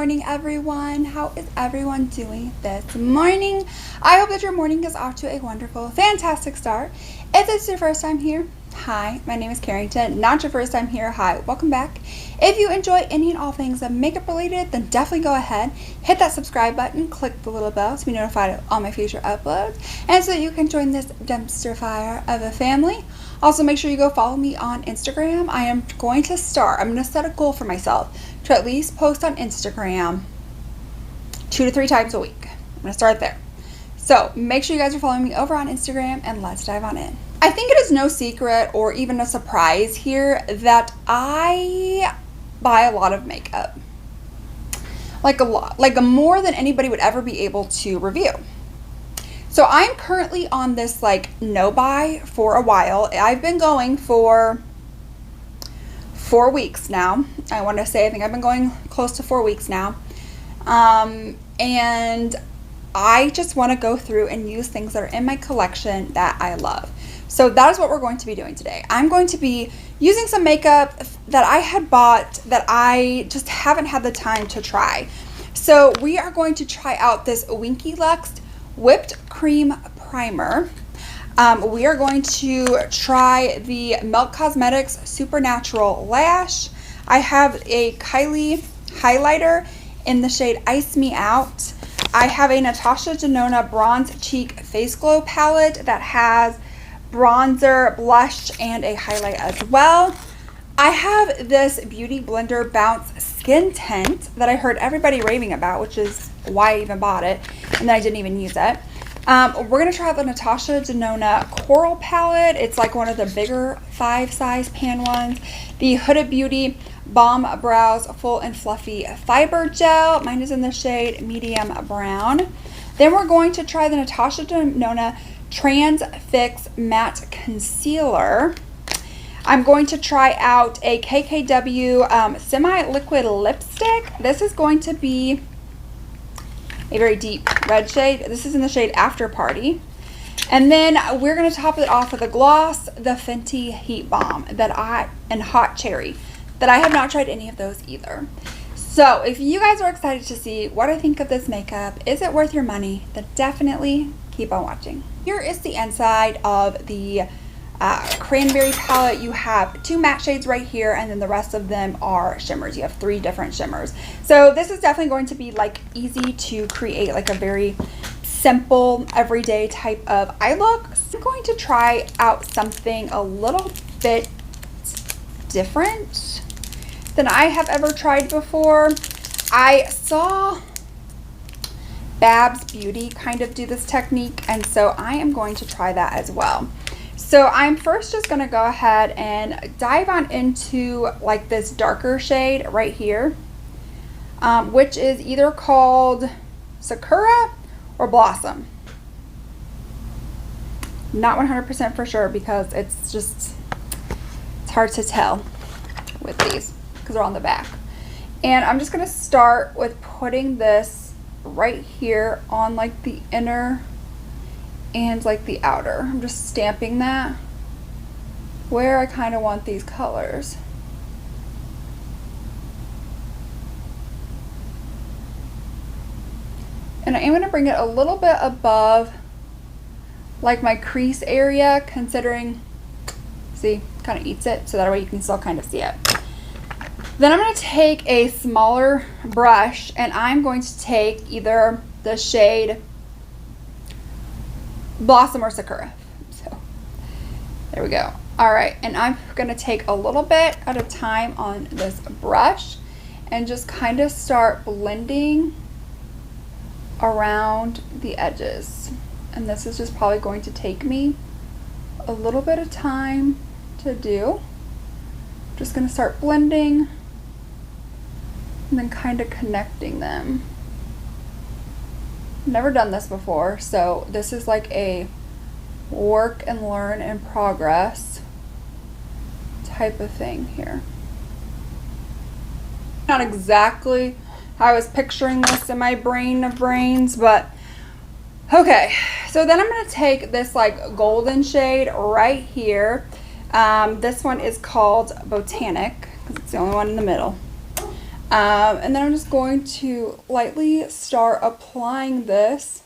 morning, everyone. How is everyone doing this morning? I hope that your morning is off to a wonderful, fantastic start. If this is your first time here, hi, my name is Carrington. Not your first time here, hi, welcome back. If you enjoy any and all things makeup related, then definitely go ahead, hit that subscribe button, click the little bell to be notified of all my future uploads, and so that you can join this dumpster fire of a family. Also, make sure you go follow me on Instagram. I'm going to set a goal for myself to at least post on Instagram 2 to 3 times a week. I'm going to start there. So make sure you guys are following me over on Instagram, and let's dive on in. I think it is no secret or even a surprise here that I buy a lot of makeup. Like a lot. Like more than anybody would ever be able to review. So I'm currently on this no buy for a while. I've been going for 4 weeks now. I want to say I think I've been going close to 4 weeks now. And I just want to go through and use things that are in my collection that I love. So that is what we're going to be doing today. I'm going to be using some makeup that I had bought that I just haven't had the time to try. So we are going to try out this Winky Lux Whipped Cream Primer. We are going to try the Milk Cosmetics Supernatural Lash. I have a KYLIE highlighter in the shade Ice Me Out. I have a NATASHA DENONA Bronze Cheek Face Glow palette that has bronzer, blush, and a highlight as well. I have this Beauty Blender Bounce Skin Tint that I heard everybody raving about, which is why I even bought it, and then I didn't even use it. We're going to try the NATASHA DENONA Coral Palette. It's like one of the bigger 5-size pan ones. The Huda Beauty Balm Brows Full and Fluffy Fiber Gel. Mine is in the shade Medium Brown. Then we're going to try the NATASHA DENONA TRANSFIX Matte Concealer. I'm going to try out a KKW semi-liquid lipstick. This is going to be a very deep red shade. This is in the shade After Party. And then we're going to top it off with a gloss, the Fenty Heat Balm and Hot Cherry, that I have not tried any of those either. So if you guys are excited to see what I think of this makeup, is it worth your money, then definitely keep on watching. Here is the inside of the Cranberry palette. You have 2 matte shades right here, and then the rest of them are shimmers. You have 3 different shimmers. So this is definitely going to be easy to create a very simple everyday type of eye look. So I'm going to try out something a little bit different than I have ever tried before. I saw Blvd Beauty kind of do this technique, and so I am going to try that as well. So I'm first just going to go ahead and dive on into this darker shade right here, which is either called Sakura or Blossom. Not 100% for sure because it's hard to tell with these because they're on the back. And I'm just going to start with putting this right here on the inner and the outer. I'm just stamping that where I kind of want these colors. And I am going to bring it a little bit above my crease area, considering, see, kind of eats it, so that way you can still kind of see it. Then I'm going to take a smaller brush, and I'm going to take either the shade Blossom or Sakura. So there we go. All right, and I'm going to take a little bit at a time on this brush and just kind of start blending around the edges. And this is just probably going to take me a little bit of time to do. I'm just going to start blending and then kind of connecting them. Never done this before, so this is a work and learn in progress type of thing here. Not exactly how I was picturing this in my brain of brains, but okay. So then I'm going to take this golden shade right here. This one is called Botanic because it's the only one in the middle. And then I'm just going to lightly start applying this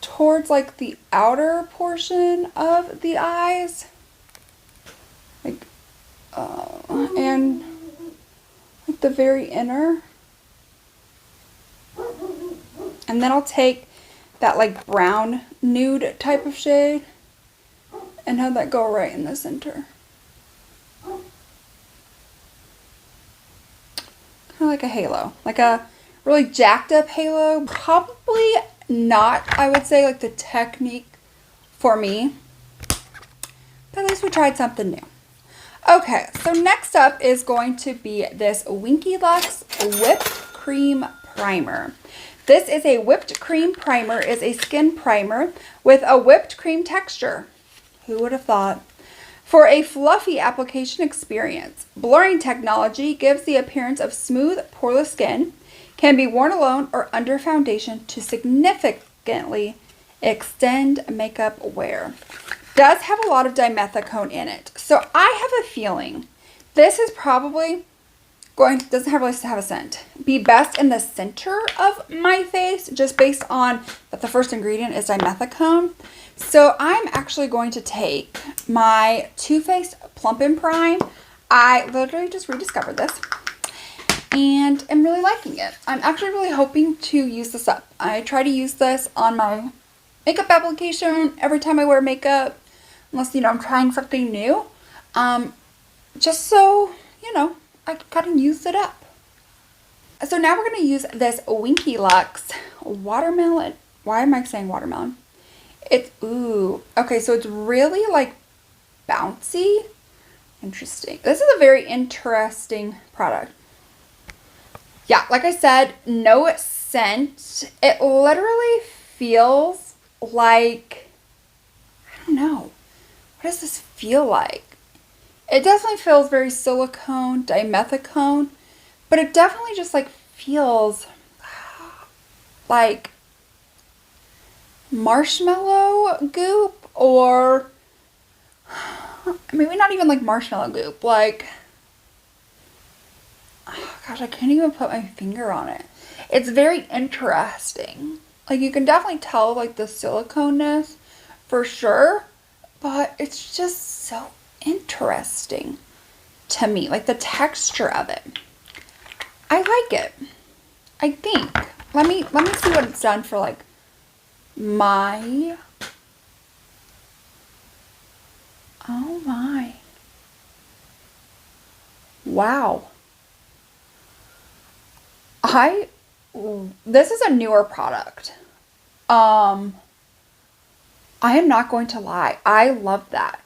towards like the outer portion of the eyes, like and like the very inner. And then I'll take that like brown nude type of shade and have that go right in the center. Kind of like a halo, like a really jacked up halo. Probably not, I would say, like the technique for me, but at least we tried something new. Okay, so next up is going to be this Winky Lux Whipped Cream Primer. This is a whipped cream primer, is a skin primer with a whipped cream texture. Who would have thought? For a fluffy application experience, blurring technology gives the appearance of smooth, poreless skin, can be worn alone or under foundation to significantly extend makeup wear. Does have a lot of dimethicone in it. So I have a feeling this is probably doesn't have really have a scent, be best in the center of my face, just based on that the first ingredient is dimethicone. So I'm actually going to take my Too Faced Plump and Prime. I literally just rediscovered this and am really liking it. I'm actually really hoping to use this up. I try to use this on my makeup application every time I wear makeup, unless, you know, I'm trying something new. Just so, you know, I can kind of use it up. So now we're going to use this Winky Lux Watermelon. Why am I saying watermelon? It's, ooh, okay, so it's really like bouncy. Interesting. This is a very interesting product. Yeah, like I said, no scent. It literally feels like, I don't know. What does this feel like? It definitely feels very silicone, dimethicone, but it definitely just like feels like marshmallow goop, or maybe not even like marshmallow goop, like, oh gosh, I can't even put my finger on it. It's very interesting. Like, you can definitely tell like the siliconeness for sure, but it's just so interesting to me, like the texture of it. I like it. I think. Let me see what it's done for like my, oh my, wow. This is a newer product. I am not going to lie. I love that.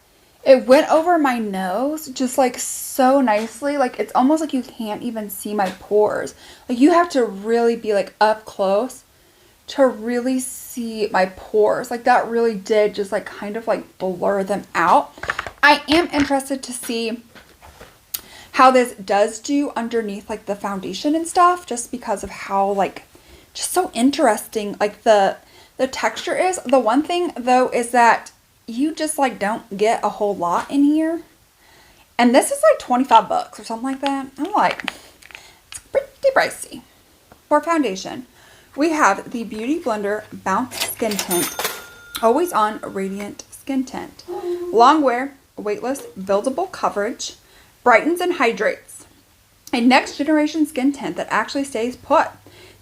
It went over my nose just like so nicely. Like, it's almost like you can't even see my pores. Like, you have to really be like up close to really see my pores. Like, that really did just like kind of like blur them out. I am interested to see how this does do underneath like the foundation and stuff, just because of how like just so interesting like the texture is. The one thing though is that you just like don't get a whole lot in here, and this is like 25 bucks or something like that. I'm like, it's pretty pricey. For foundation, we have the Beauty Blender Bounce Skin Tint Always On Radiant Skin Tint. Long wear, weightless, buildable coverage, brightens and hydrates. A next generation skin tint that actually stays put.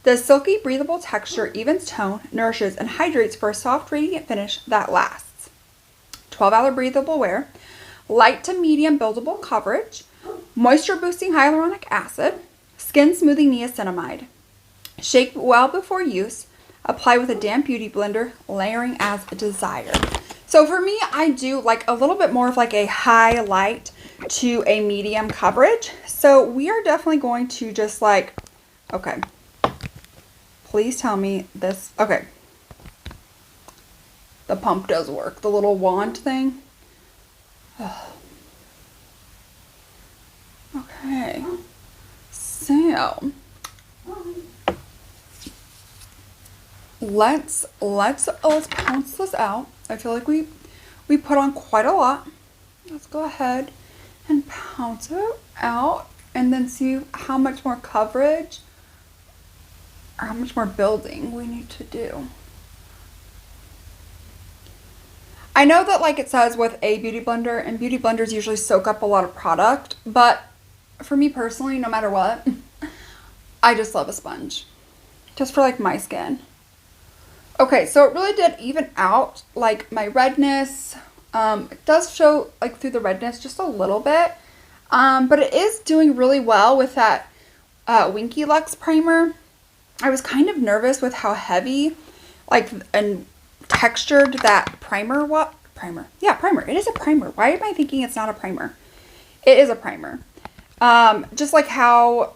The silky, breathable texture evens tone, nourishes, and hydrates for a soft, radiant finish that lasts. 12-hour breathable wear, light to medium buildable coverage, moisture boosting hyaluronic acid, skin smoothing niacinamide. Shake well before use. Apply with a damp beauty blender, layering as desired. So for me, I do like a little bit more of like a highlight to a medium coverage. So we are definitely going to just like, okay, please tell me this, okay. The pump does work. The little wand thing. Okay. So let's pounce this out. I feel like we put on quite a lot. Let's go ahead and pounce it out. and then see how much more coverage or how much more building we need to do. I know that like it says with a beauty blender, and beauty blenders usually soak up a lot of product, but for me personally, no matter what, I just love a sponge. Just for like my skin. Okay, so it really did even out like my redness. It does show like through the redness just a little bit. But it is doing really well with that Winky Lux primer. I was kind of nervous with how heavy like and textured that primer. What primer? Yeah, primer. It is a primer. Why am I thinking it's not a primer? It is a primer. Just like how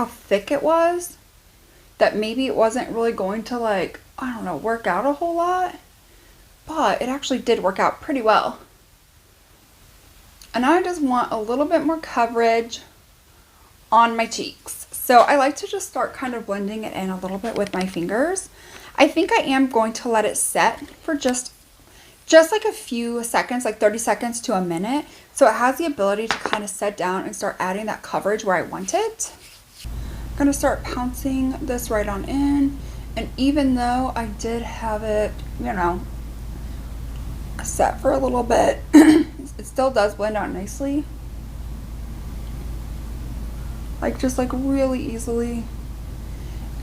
thick it was, that maybe it wasn't really going to like, I don't know, work out a whole lot, but it actually did work out pretty well. And I just want a little bit more coverage on my cheeks. So I like to just start kind of blending it in a little bit with my fingers. I think I am going to let it set for just like a few seconds, like 30 seconds to a minute. So it has the ability to kind of set down and start adding that coverage where I want it. I'm going to start pouncing this right on in. And even though I did have it, you know, set for a little bit, it still does blend out nicely. Like just like really easily.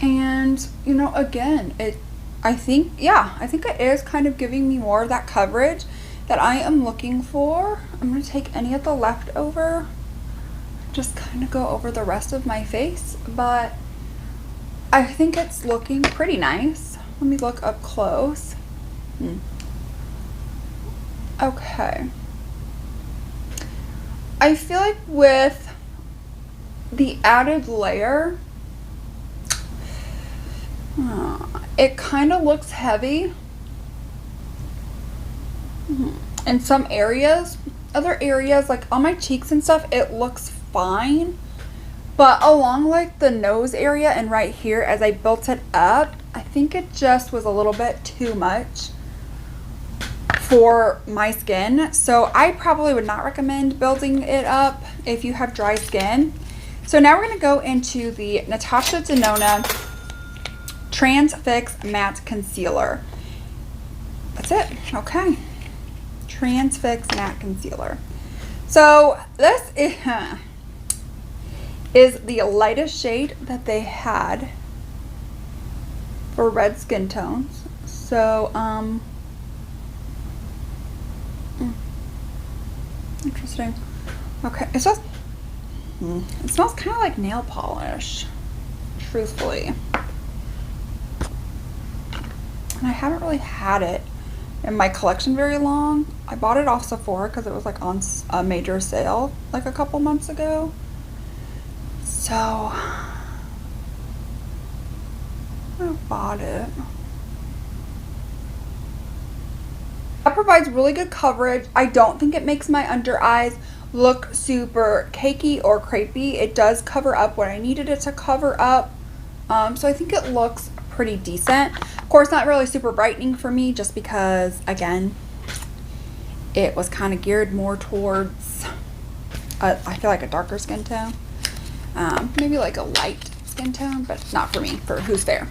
And, you know, again, I think it is kind of giving me more of that coverage that I am looking for. I'm going to take any of the leftover, just kind of go over the rest of my face, but I think it's looking pretty nice. Let me look up close. Okay. I feel like with the added layer, it kind of looks heavy in some areas. Other areas, like on my cheeks and stuff, it looks fine. But along like the nose area and right here, as I built it up, I think it just was a little bit too much for my skin. So I probably would not recommend building it up if you have dry skin. So now we're going to go into the NATASHA DENONA TRANSFIX Matte Concealer. That's it. Okay. TRANSFIX Matte Concealer. So this is the lightest shade that they had for red skin tones. So, interesting. Okay, it smells kind of like nail polish, truthfully. And I haven't really had it in my collection very long. I bought it off Sephora because it was like on a major sale like a couple months ago. So I bought it. That provides really good coverage. I don't think it makes my under eyes look super cakey or crepey. It does cover up what I needed it to cover up. So I think it looks pretty decent. Of course, not really super brightening for me, just because, again, it was kind of geared more towards, I feel like a darker skin tone. Maybe like a light skin tone, but not for me, for who's fair.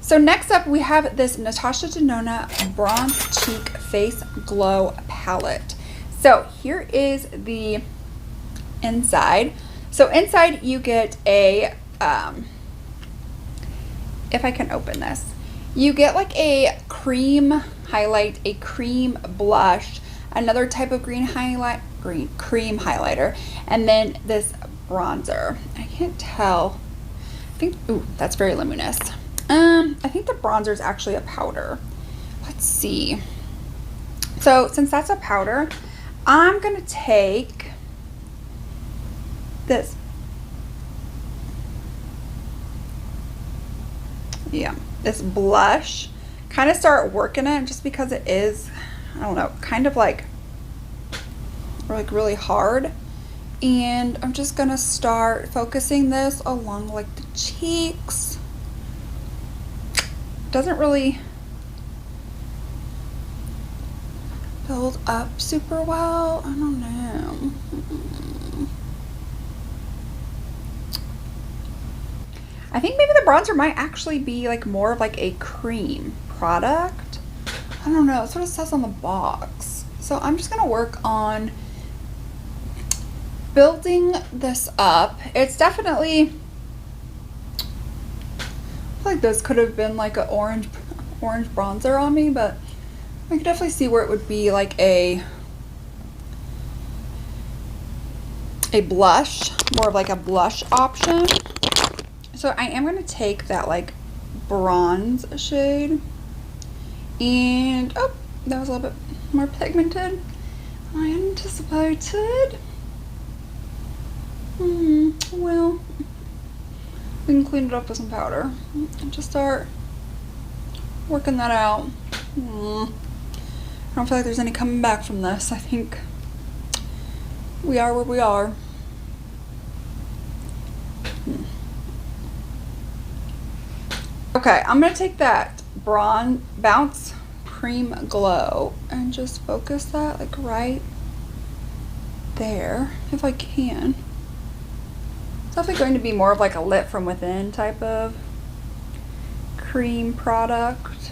So next up, we have this NATASHA DENONA Bronze Cheek Face Glow Palette. So here is the inside. So inside you get a, if I can open this, you get like a cream highlight, a cream blush, another type of cream highlighter, and then this bronzer. I can't tell. I think, ooh, that's very luminous. I think the bronzer is actually a powder. Let's see. So since that's a powder, I'm gonna take this. Yeah, this blush, kind of start working it, just because it is, I don't know, kind of like really hard. And I'm just gonna start focusing this along like the cheeks. Doesn't really build up super well. I don't know. I think maybe the bronzer might actually be like more of like a cream product. I don't know, that's what it says on the box. So I'm just gonna work on building this up. It's definitely, I feel like this could have been like an orange bronzer on me, but I could definitely see where it would be like a blush, more of like a blush option. So I am going to take that like bronze shade, and oh, that was a little bit more pigmented than I anticipated. Well, we can clean it up with some powder and just start working that out. I don't feel like there's any coming back from this. I think we are where we are. Okay, I'm gonna take that Bronze Bounce Cream Glow and just focus that like right there if I can. It's definitely going to be more of like a lit from within type of cream product.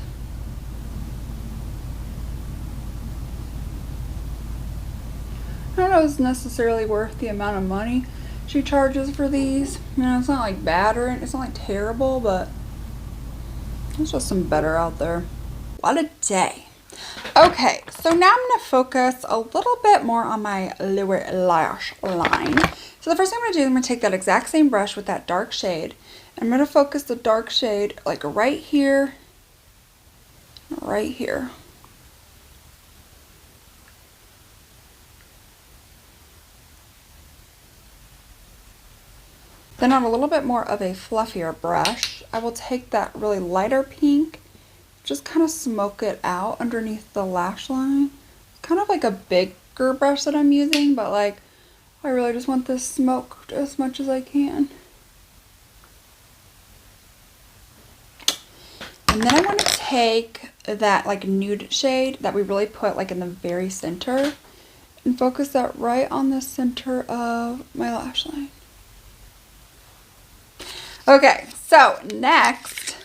I don't know if it's necessarily worth the amount of money she charges for these. You know, it's not like bad or it's not like terrible, but there's just some better out there. What a day. Okay, so now I'm going to focus a little bit more on my lower lash line. So the first thing I'm going to do is I'm going to take that exact same brush with that dark shade. I'm going to focus the dark shade like right here, right here. Then on a little bit more of a fluffier brush, I will take that really lighter pink, just kind of smoke it out underneath the lash line. It's kind of like a bigger brush that I'm using, but like I really just want this smoked as much as I can. And then I want to take that like nude shade that we really put like in the very center and focus that right on the center of my lash line. Okay, so next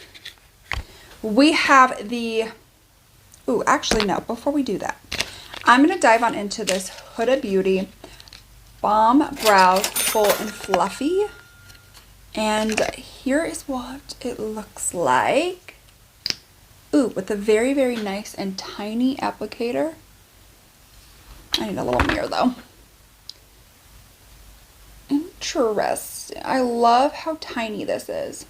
we have the, ooh, actually no, before we do that, I'm going to dive on into this Huda Beauty Balm Brows Full and Fluffy. And here is what it looks like. Ooh, with a very, very nice and tiny applicator. I need a little mirror though. Interesting. I love how tiny this is.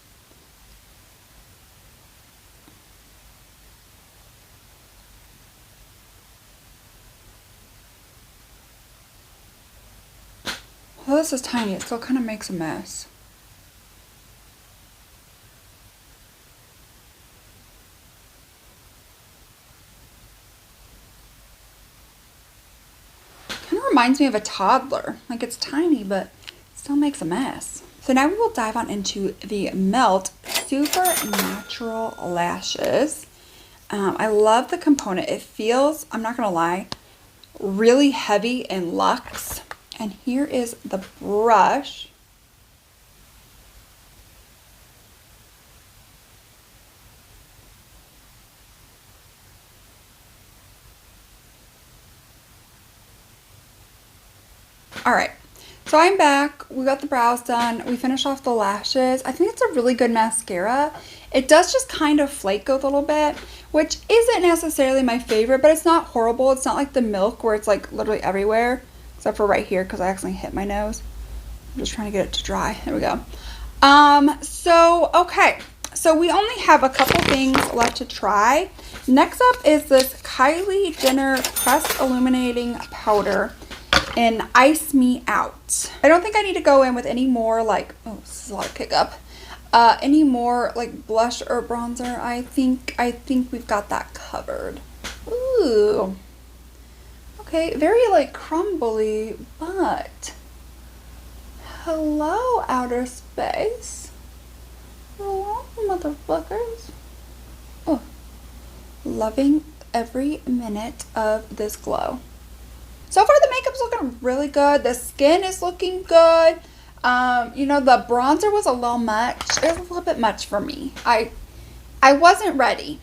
Well, this is tiny. It still kind of makes a mess. Kind of reminds me of a toddler. Like it's tiny, but still makes a mess. So now we will dive on into the Melt Super Natural Lashes. I love the component. It feels, I'm not gonna lie, really heavy and luxe. And here is the brush. All right. So I'm back. We got the brows done. We finished off the lashes. I think it's a really good mascara. It does just kind of flake a little bit, which isn't necessarily my favorite, but it's not horrible. It's not like the Milk where it's like literally everywhere, except for right here because I accidentally hit my nose. I'm just trying to get it to dry. There we go. Okay. So we only have a couple things left to try. Next up is this KYLIE Dinner Pressed Illuminating Powder in Ice Me Out. I don't think I need to go in with any more like, oh, this is a lot of pickup. Any more like blush or bronzer. I think we've got that covered. Ooh. Okay, very like crumbly, but hello outer space. Hello motherfuckers. Oh, loving every minute of this glow. So far the makeup's looking really good. The skin is looking good. You know, the bronzer was a little much. It was a little bit much for me. I wasn't ready,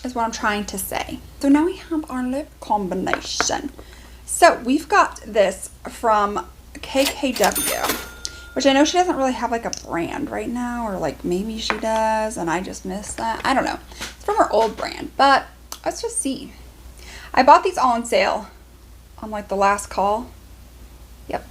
is what I'm trying to say. So now we have our lip combination. So we've got this from KKW, which I know she doesn't really have like a brand right now, or like maybe she does and I just missed that. I don't know. It's from her old brand, but let's just see. I bought these all on sale on like the last call. Yep.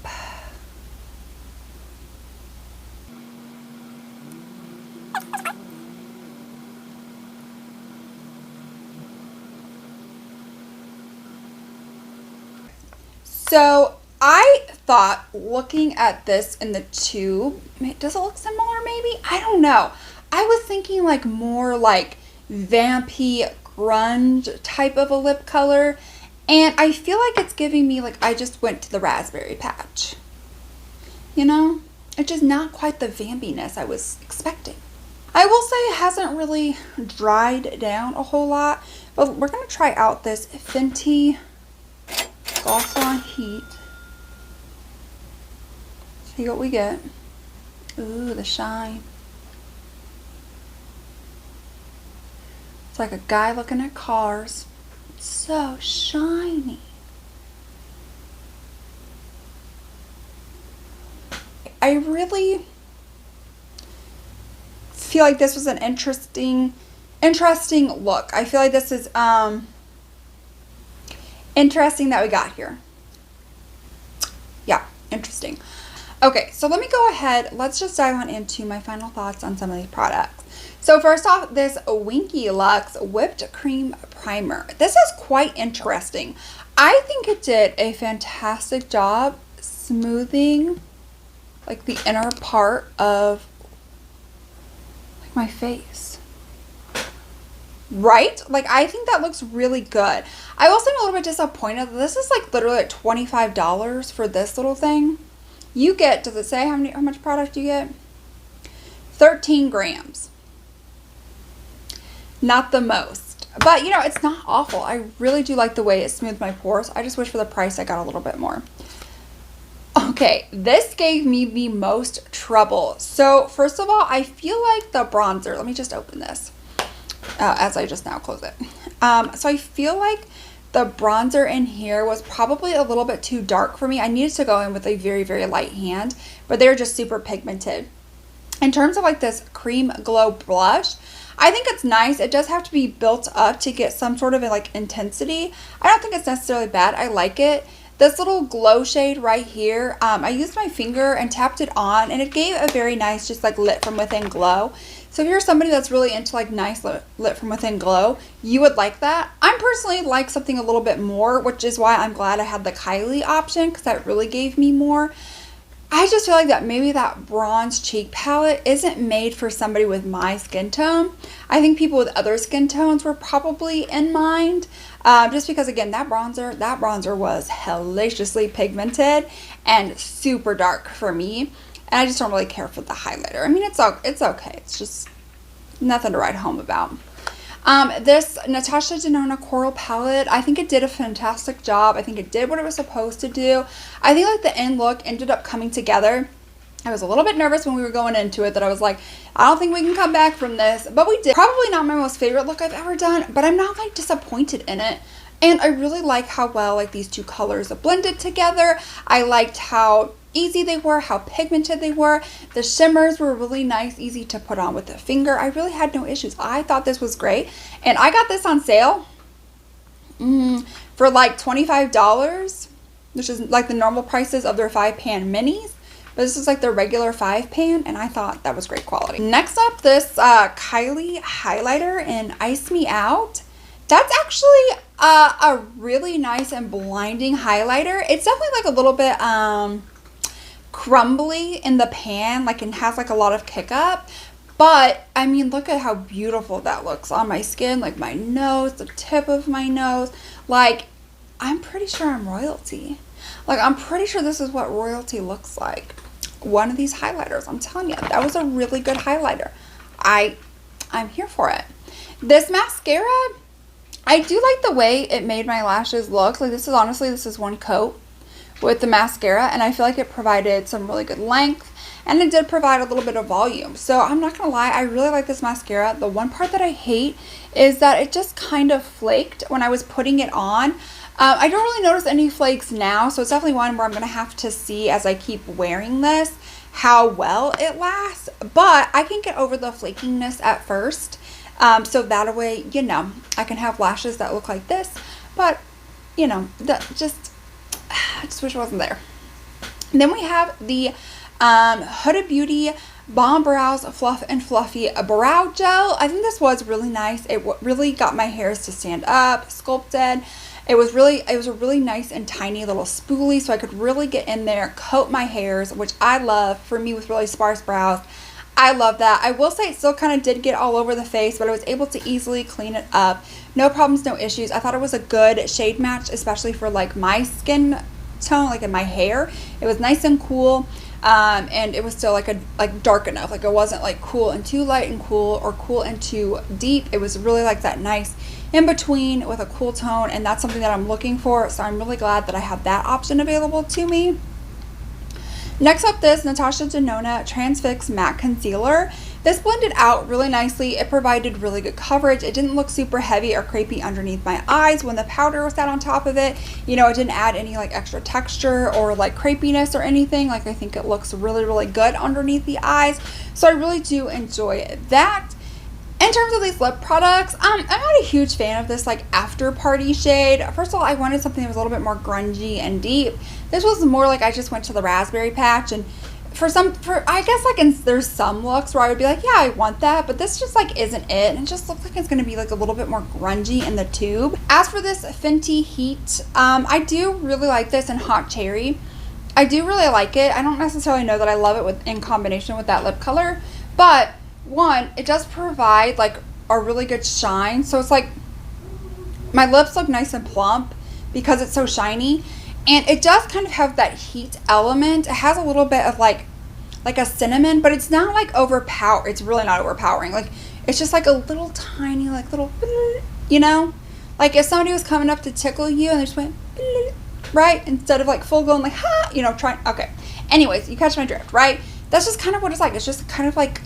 So I thought, looking at this in the tube, does it look similar maybe? I don't know. I was thinking like more like vampy grunge type of a lip color. And I feel like it's giving me like I just went to the Raspberry Patch. You know? It's just not quite the vampiness I was expecting. I will say it hasn't really dried down a whole lot. But we're going to try out this Fenty Gloss on Heat. See what we get. Ooh, the shine. It's like a guy looking at cars. It's so shiny. I really feel like this was an interesting look. I feel like this is interesting that we got here. Yeah, interesting. Okay, so let me go ahead. Let's just dive on into my final thoughts on some of these products. So first off, this Winky Lux Whipped Cream Primer. This is quite interesting. I think it did a fantastic job smoothing like the inner part of like my face. Right? Like, I think that looks really good. I will say I'm a little bit disappointed. This is like literally like $25 for this little thing. You get, does it say how much product you get? 13 grams. Not the most. But, you know, it's not awful. I really do like the way it smoothed my pores. I just wish for the price I got a little bit more. Okay, this gave me the most trouble. So, first of all, I feel like the bronzer, let me just open this. As I just now close it. So I feel like the bronzer in here was probably a little bit too dark for me. I needed to go in with a very, very light hand, but they're just super pigmented. In terms of like this cream glow blush, I think it's nice. It does have to be built up to get some sort of like intensity. I don't think it's necessarily bad. I like it. This little glow shade right here, I used my finger and tapped it on, and it gave a very nice just like lit from within glow. So if you're somebody that's really into like nice lit from within glow, you would like that. I'm personally like something a little bit more, which is why I'm glad I had the KYLIE option, because that really gave me more. I just feel like that maybe that bronze cheek palette isn't made for somebody with my skin tone. I think people with other skin tones were probably in mind. Just because, again, that bronzer was hellaciously pigmented and super dark for me. And I just don't really care for the highlighter. I mean, it's okay. It's just nothing to write home about. This NATASHA DENONA Coral Palette, I think it did a fantastic job. I think it did what it was supposed to do. I think like the end look ended up coming together. I was a little bit nervous when we were going into it that I was like, I don't think we can come back from this. But we did. Probably not my most favorite look I've ever done, but I'm not like disappointed in it. And I really like how well like these two colors are blended together. I liked how easy they were, how pigmented they were. The shimmers were really nice, easy to put on with the finger. I really had no issues. I thought this was great. And I got this on sale for like $25, which is like the normal prices of their 5-pan minis. But this is like the regular 5-pan, and I thought that was great quality. Next up, this KYLIE highlighter in Ice Me Out. That's actually a really nice and blinding highlighter. It's definitely like a little bit crumbly in the pan, like it has like a lot of kick up. But I mean, look at how beautiful that looks on my skin, like my nose, the tip of my nose. Like, I'm pretty sure I'm royalty. Like, I'm pretty sure this is what royalty looks like. One of these highlighters, I'm telling you, that was a really good highlighter. I'm here for it. This mascara, I do like the way it made my lashes look. Like this is one coat with the mascara, and I feel like it provided some really good length, and it did provide a little bit of volume. So I'm not gonna lie, I really like this mascara. The one part that I hate is that it just kind of flaked when I was putting it on. I don't really notice any flakes now, so it's definitely one where I'm gonna have to see as I keep wearing this how well it lasts, but I can get over the flakiness at first. So that way, you know, I can have lashes that look like this, but you know, I just wish it wasn't there. And then we have the Huda Beauty Balm Brows Fluff and Fluffy Brow Gel. I think this was really nice. It really got my hairs to stand up, sculpted. It was a really nice and tiny little spoolie, so I could really get in there, coat my hairs, which I love. For me with really sparse brows, I love that. I will say it still kind of did get all over the face, but I was able to easily clean it up. No problems, no issues. I thought it was a good shade match, especially for like my skin tone, like in my hair. It was nice and cool, and it was still like dark enough. Like it wasn't like cool and too light and cool, or cool and too deep. It was really like that nice in between with a cool tone, and that's something that I'm looking for. So I'm really glad that I have that option available to me. Next up, this NATASHA DENONA TRANSFIX Matte Concealer. This blended out really nicely. It provided really good coverage. It didn't look super heavy or crepey underneath my eyes when the powder was sat on top of it. You know, it didn't add any like extra texture or like crepiness or anything. Like I think it looks really, really good underneath the eyes. So I really do enjoy that. In terms of these lip products, I'm not a huge fan of this like after party shade. First of all, I wanted something that was a little bit more grungy and deep. This was more like I just went to the raspberry patch, and I guess like there's some looks where I would be like, yeah, I want that, but this just like isn't it. And it just looks like it's gonna be like a little bit more grungy in the tube. As for this Fenty Heat, I do really like this in Hot Cherry. I do really like it. I don't necessarily know that I love it in combination with that lip color, but one, it does provide like a really good shine. So it's like my lips look nice and plump because it's so shiny, and it does kind of have that heat element. It has a little bit of like a cinnamon, but it's not like overpower. It's really not overpowering. Like it's just like a little tiny, like little, you know, like if somebody was coming up to tickle you and they just went right, instead of like full blown like ha, you know, trying. Okay, anyways, you catch my drift, right? That's just kind of what it's like. It's just kind of like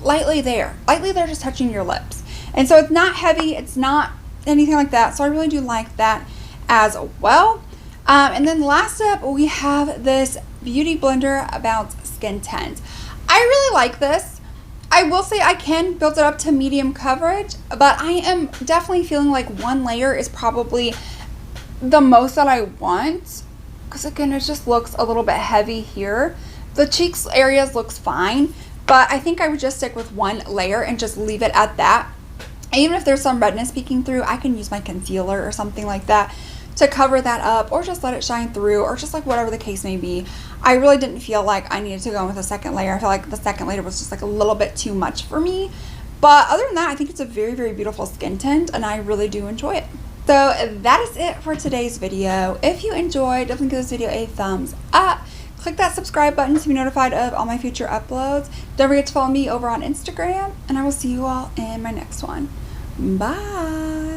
lightly there, just touching your lips. And so it's not heavy, it's not anything like that. So I really do like that as well. And then last up, we have this Beauty Blender Bounce Skin Tint. I really like this. I will say I can build it up to medium coverage, but I am definitely feeling like one layer is probably the most that I want. Because again, it just looks a little bit heavy here. The cheeks areas looks fine, but I think I would just stick with one layer and just leave it at that. And even if there's some redness peeking through, I can use my concealer or something like that to cover that up, or just let it shine through, or just like whatever the case may be. I really didn't feel like I needed to go in with a second layer. I feel like the second layer was just like a little bit too much for me. But other than that, I think it's a very, very beautiful skin tint, and I really do enjoy it. So that is it for today's video. If you enjoyed, definitely give this video a thumbs up. Click that subscribe button to be notified of all my future uploads. Don't forget to follow me over on Instagram, and I will see you all in my next one. Bye.